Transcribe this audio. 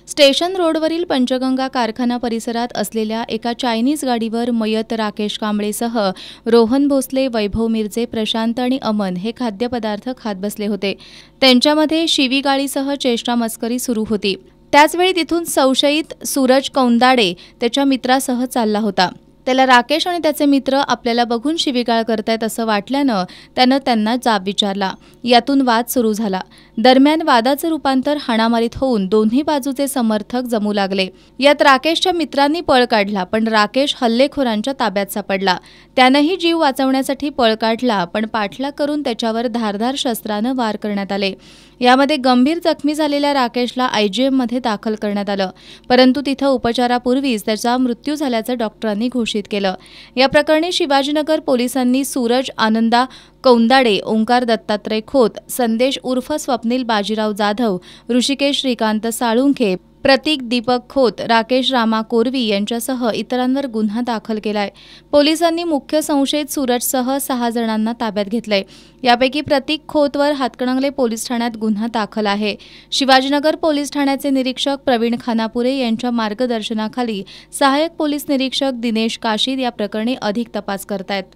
Station रोडवरील पंचगंगा कारखाना परिसरात असलेल्या एका चायनीज गाडीवर मयत राकेश कांबळेसह रोहन भोसले, वैभव मिरजे, प्रशांत आणि अमन हे खाद्यपदार्थ खात बसले होते। त्यांच्यामध्ये शिवीगाळीसह चेष्टा मस्करी सुरू होती। त्याचवेळी तिथून संशयित सूरज कौंदाडे त्याच्या मित्रासह चालला होता। त्याला राकेश आणि त्याचे मित्र आपल्याला बघून शिवीगाळ करतायत असं वाटल्यानं त्यानं त्यांना जाब विचारला। यातून वाद सुरू झाला। दरम्यान वादाचं रूपांतर हाणामारीत होऊन दोन्ही बाजूचे समर्थक जमू लागले। यात राकेशच्या मित्रांनी पळ काढला, पण राकेश हल्लेखोरांच्या ताब्यात सापडला। त्यानंही जीव वाचवण्यासाठी पळ काढला, पण पाठलाग करून त्याच्यावर धारदार शस्त्रानं वार करण्यात आले। यामध्ये गंभीर जखमी झालेल्या राकेशला आयजीएममध्ये दाखल करण्यात आलं, परंतु तिथं उपचारापूर्वीच त्याचा मृत्यू झाल्याचं डॉक्टरांनी घोषित केलं। या प्रकरणी शिवाजीनगर पोलिसांनी सूरज आनंदा कौंदाडे, ओंकार दत्तात्रय खोत, संदेश उर्फ स्वप्नील बाजीराव जाधव, ऋषिकेश श्रीकांत साळुंखे, प्रतीक दीपक खोत, राकेश रामा कोरवी यांच्यासह इतरांवर गुन्हा दाखल केलाय। पोलिसांनी मुख्य संशयित सूरजसह 6 जणांना ताब्यात घेतलंय। यापैकी प्रतीक खोतवर हातकणंगले पोलीस ठाण्यात गुन्हा दाखल आहे। शिवाजीनगर पोलीस ठाण्याचे निरीक्षक प्रवीण खानापुरे यांच्या मार्गदर्शनाखाली सहाय्यक पोलीस निरीक्षक दिनेश काशीद या प्रकरणी अधिक तपास करतायत।